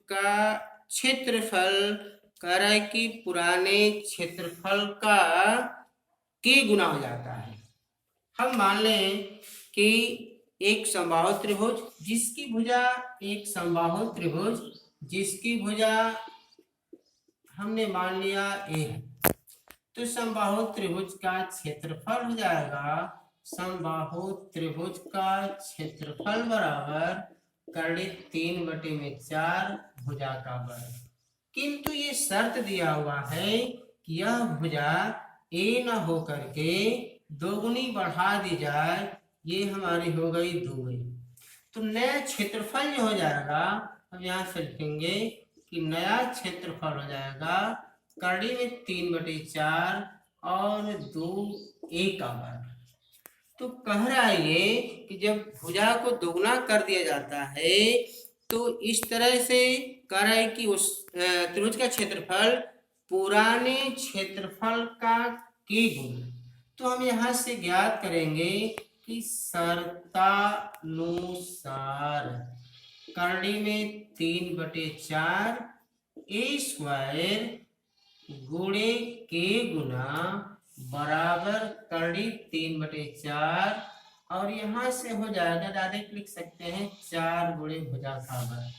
का क्षेत्रफल कह रहा है कि पुराने क्षेत्रफल का के गुना हो जाता है। हम मान लें कि एक समबाहु त्रिभुज जिसकी भुजा एक समबाहु त्रिभुज जिसकी भुजा हमने मान लिया ए है, तो समबाहु त्रिभुज का क्षेत्रफल हो जाएगा समबाहु त्रिभुज का क्षेत्रफल बराबर करड़ी 3/4 भुजा का वर्ग। किंतु ये शर्त दिया हुआ है कि यह भुजा ए न हो करके दोगुनी बढ़ा दी जाए, ये हमारी हो गई 2 तो नया क्षेत्रफल जो हो जाएगा हम यहाँ से लिखेंगे कि नया क्षेत्रफल हो जाएगा करड़ी में 3/4 और 2a का वर्ग। तो कह रहा है ये कि जब भुजा को दोगुना कर दिया जाता है तो इस तरह से कह रहा है कि उस त्रिभुज का क्षेत्रफल पुराने क्षेत्रफल का के गुना। तो हम यहाँ से ज्ञात करेंगे कि शर्तानुसार करड़ी में 3/4 a² गुणे के गुना बराबर करड़ी 3/4 और यहाँ से हो जाएगा डायरेक्ट लिख सकते हैं 4 गुणे भुजा का वर्ग।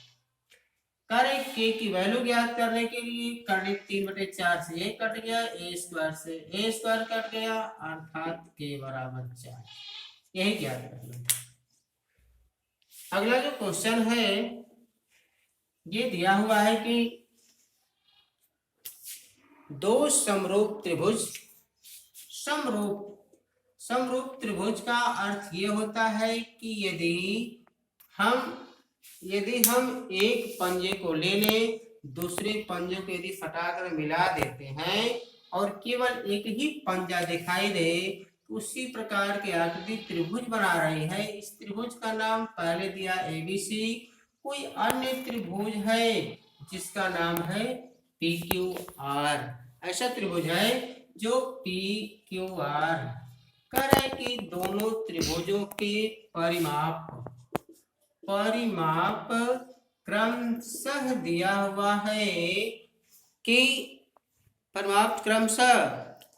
करें के की वैल्यू ज्ञात करने के लिए करड़ी 3/4 से ये कट गया, a² से a² कट गया अर्थात के बराबर 4। यही ज्ञात करना। अगला जो क्वेश्चन है ये दिया हुआ है कि दो समरूप त्रिभुज समरूप त्रिभुज का अर्थ ये होता है कि यदि हम एक पंजे को ले लें, दूसरे पंजों को यदि सटाकर मिला देते हैं और केवल एक ही पंजा दिखाई दे, उसी प्रकार की आकृति त्रिभुज बना रही है। इस त्रिभुज का नाम पहले दिया ABC। कोई अन्य त्रिभुज है जिसका नाम है PQR। ऐसा त्रिभुज है जो PQR कह रहा है कि दोनों त्रिभुजों के परिमाप क्रमशः दिया हुआ है कि परिमाप क्रमशः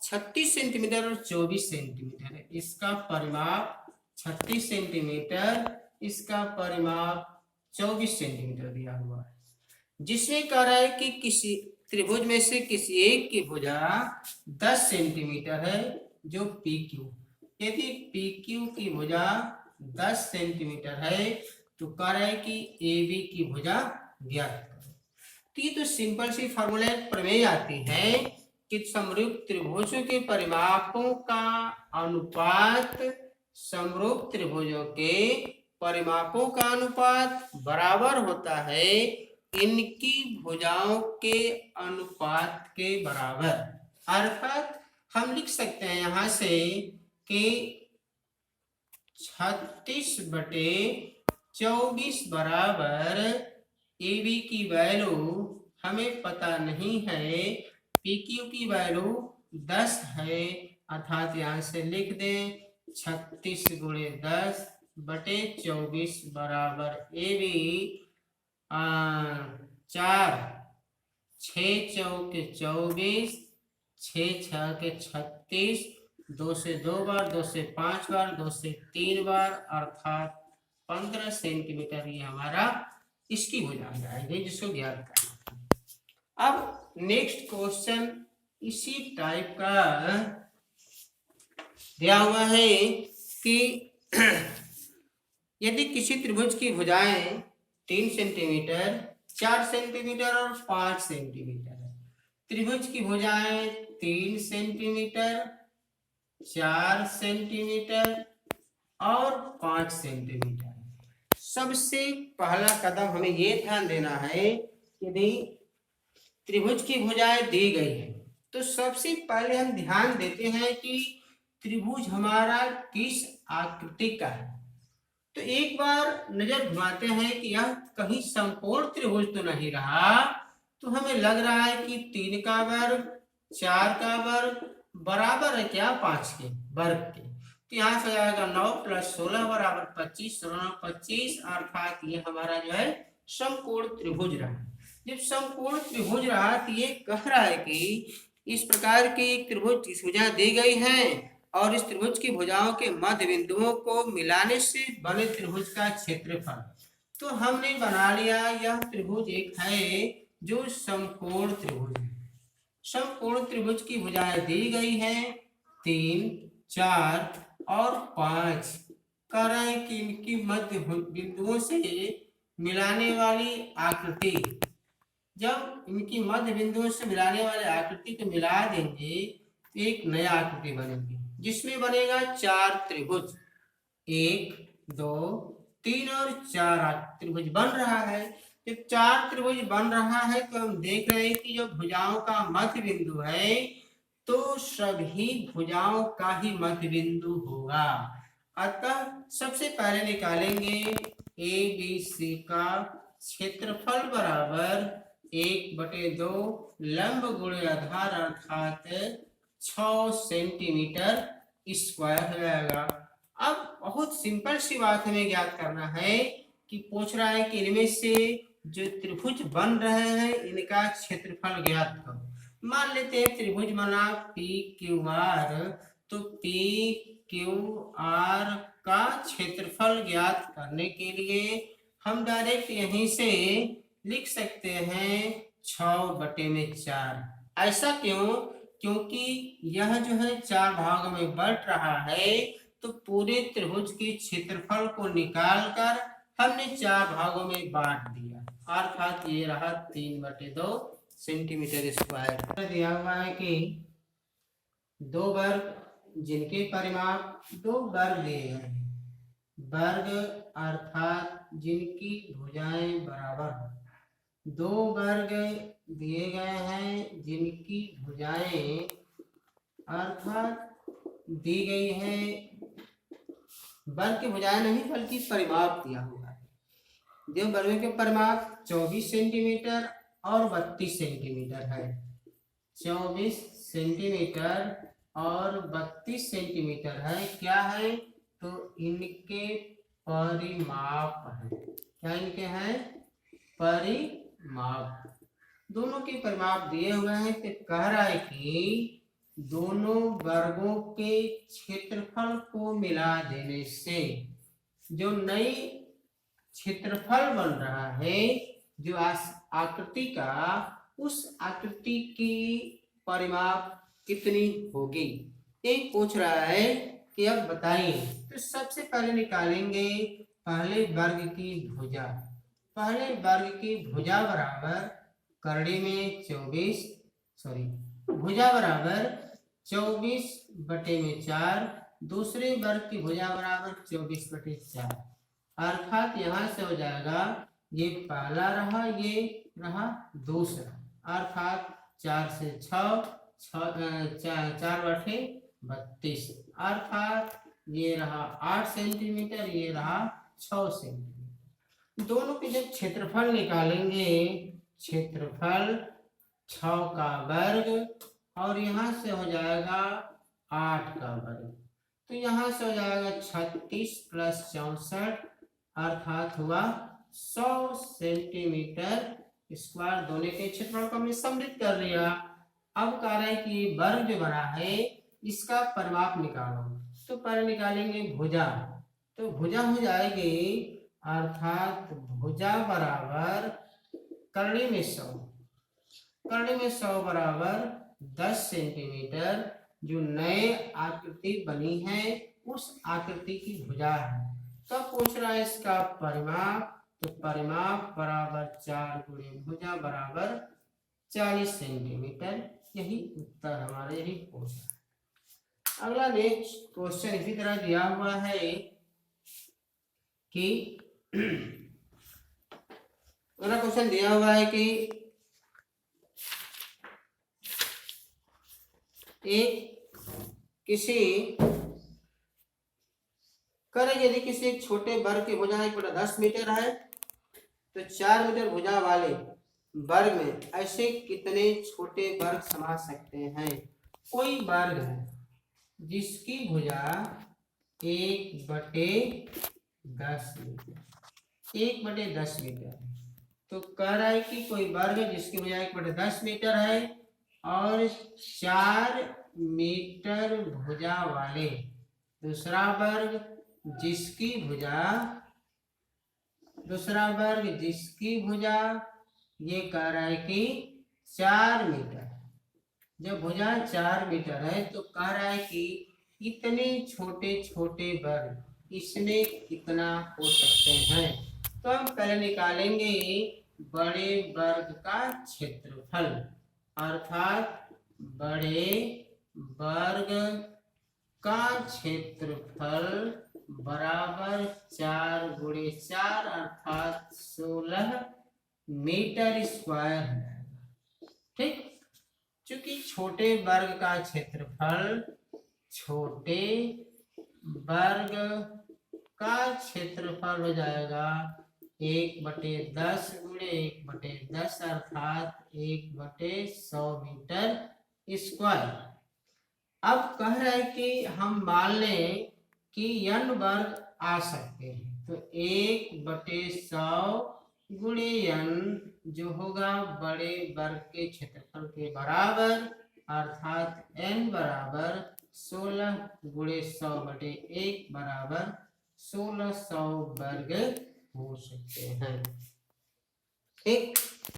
36 सेंटीमीटर और 24 सेंटीमीटर है। इसका परिमाप 36 सेंटीमीटर, इसका परिमाप 24 सेंटीमीटर दिया हुआ है, जिसमें कह रहा है कि किसी त्रिभुज में से किसी एक की भुजा 10 सेंटीमीटर है जो PQ। यदि PQ की भुजा 10 सेंटीमीटर है तो कह रहा है कि AB की भुजा ज्ञात करो। तो ये तो सिंपल सी फॉर्मूला प्रमेय आती है कि समरूप त्रिभुजों के परिमापों का अनुपात समरूप त्रिभुजों के परिमापों का अनुपात बराबर होता है इनकी भुजाओं के अनुपात के बराबर। अर्थात हम लिख सकते हैं यहाँ से कि 36/24 बराबर AB की वैल्यू हमें पता नहीं है, PQ की वैल्यू 10 है, अर्थात यहाँ से लिख दें 36 गुणे 10/24 बराबर AB 4 6 चौके 24 6 छके 36 2 से 2 बार 2 से 5 बार 2 से 3 बार अर्थात 15 सेंटीमीटर ये हमारा इसकी भुजा जाएगी जिसको ज्ञात करना। अब नेक्स्ट क्वेश्चन इसी टाइप का दिया हुआ है कि यदि किसी त्रिभुज की भुजाएं 3 सेंटीमीटर 4 सेंटीमीटर और 5 सेंटीमीटर है, त्रिभुज की भुजाएं 3 सेंटीमीटर 4 सेंटीमीटर और 5 सेंटीमीटर। सबसे पहला कदम हमें ये ध्यान देना है यदि त्रिभुज की भुजाएं दी गई है तो सबसे पहले हम ध्यान देते हैं कि त्रिभुज हमारा किस आकृति का है। तो एक बार नजर घुमाते हैं कि यह कहीं समकोण त्रिभुज तो नहीं रहा। तो हमें लग रहा है कि 3 का वर्ग 4 का वर्ग बराबर है क्या 5 के वर्ग के। तो यहाँ से आएगा 9 + 16 बराबर 25, 16 25 अर्थात ये हमारा जो है समकोण त्रिभुज रहा। जब समकोण त्रिभुज रहा तो ये कह रहा है कि इस प्रकार की एक त्रिभुज की भुजा दी गई है और इस त्रिभुज की भुजाओं के मध्य बिंदुओं को मिलाने से बने त्रिभुज का क्षेत्रफल। तो हमने बना लिया, यह त्रिभुज एक है जो समकोण त्रिभुज है। समकोण त्रिभुज की भुजाएं दी गई हैं 3, 4 और 5। कह रहे हैं कि इनकी मध्य बिंदुओं से मिलाने वाली आकृति, जब इनकी मध्य बिंदुओं से मिलाने वाली आकृति को मिला देंगे तो एक नया आकृति बनेगी जिसमें बनेगा 4 त्रिभुज। 1, 2, 3 और 4 त्रिभुज बन रहा है। जब 4 त्रिभुज बन रहा है तो हम देख रहे हैं कि जो भुजाओं का मध्य बिंदु है तो सभी भुजाओं का ही मध्य बिंदु होगा। अतः सबसे पहले निकालेंगे ए बी सी का क्षेत्रफल बराबर 1/2 लंब गुणे आधार अर्थात 6 सेंटीमीटर स्क्वायर हो जाएगा। अब बहुत सिंपल सी बात हमें ज्ञात करना है कि पूछ रहा है कि इनमें से जो त्रिभुज बन रहे हैं इनका क्षेत्रफल ज्ञात करो। मान लेते हैं त्रिभुज बना पी क्यू आर, तो पी क्यू आर का क्षेत्रफल ज्ञात करने के लिए हम डायरेक्ट यहीं से लिख सकते हैं 6/4। ऐसा क्यों? क्योंकि यह जो है 4 भागों में बंट रहा है, तो पूरे त्रिभुज के क्षेत्रफल को निकालकर हमने 4 भागों में बांट दिया, अर्थात ये रहा 3/2 सेंटीमीटर स्क्वायर। दिया हुआ है कि 2 वर्ग जिनके परिमाप 2 वर्ग दिए गए हैं, वर्ग अर्थात जिनकी भुजाएं बराबर हो। 2 वर्ग दिए गए हैं जिनकी भुजाएं अर्थात दी गई है, वर्ग की भुजाएं नहीं बल्कि परिमाप दिया हुआ है। जो वर्गों के परिमाप 24 सेंटीमीटर और 32 सेंटीमीटर है। 24 सेंटीमीटर और 32 सेंटीमीटर है। क्या है? तो इनके परिमाप है। क्या इनके हैं? परिमाप। दोनों के परिमाप दिए हुए हैं तो कह रहा है कि दोनों वर्गों के क्षेत्रफल को मिला देने से जो नई क्षेत्रफल बन रहा है, जो आकृति का, उस आकृति की परिमाप कितनी होगी ये पूछ रहा है कि अब बताइए। तो सबसे पहले निकालेंगे पहले वर्ग की भुजा। पहले वर्ग की भुजा बराबर करड़ी में 24, भुजा बराबर 24/4, दूसरे वर्ग की भुजा बराबर 24/4, अर्थात यहाँ से हो जाएगा, ये पहला रहा, ये रहा दूसरा, अर्थात 4 से 6, 4/32, अर्थात ये रहा 8 सेंटीमीटर, ये रहा 6 सेंटीमीटर। दोनों के जब क्षेत्रफल निकालेंगे, क्षेत्रफल 6 का वर्ग और यहाँ से हो जाएगा 8 का वर्ग, तो यहाँ से हो जाएगा 36 + 64, अर्थात हुआ 100 सेंटीमीटर स्क्वायर। दोनों के क्षेत्रफल को हमने सम्मिलित कर लिया। अब कह रहे हैं कि वर्ग जो बना है इसका परिमाप निकालो, तो पहले निकालेंगे भुजा। तो भुजा हो जाएगी, अर्थात भुजा बराबर करड़ी में 100, करड़ी में 100 बराबर 10 सेंटीमीटर। जो नए आकृति बनी है उस आकृति की भुजा है। तो पूछ रहा है इसका परिमाप, तो परिमाप बराबर 4 गुणे भुजा बराबर 40 सेंटीमीटर। यही उत्तर हमारे, यही पूछा। अगला नेक्स्ट क्वेश्चन इसी तरह दिया हुआ है कि अगला क्वेश्चन दिया हुआ है कि यदि किसी छोटे वर्ग की भुजा 1/10 मीटर है तो 4 मीटर भुजा वाले वर्ग में ऐसे कितने छोटे वर्ग समा सकते हैं। कोई वर्ग है जिसकी भुजा 1/10 मीटर, 1/10 मीटर, तो कह रहा है कि कोई वर्ग जिसकी भुजा 1/10 मीटर है और 4 मीटर भुजा वाले दूसरा वर्ग जिसकी भुजा ये कह रहा है कि 4 मीटर। जब भुजा 4 मीटर है तो कह रहा है कि इतने छोटे छोटे वर्ग इसमें कितना हो सकते हैं। तो हम पहले निकालेंगे बड़े वर्ग का क्षेत्रफल, अर्थात बड़े वर्ग का क्षेत्रफल बराबर 4 गुणे 4 अर्थात 16 मीटर स्क्वायर है। ठीक, चूंकि छोटे वर्ग का क्षेत्रफल हो जाएगा 1/10 गुणे 1/10 अर्थात 1/100 मीटर स्क्वायर। अब कह रहा है कि हम मान लें कि n वर्ग आ सकते हैं, तो 1/100 गुणे n जो होगा बड़े वर्ग के क्षेत्रफल के बराबर, अर्थात n बराबर 16 गुणे 100/1 बराबर 1600 वर्ग हो सकते हैं। ठीक।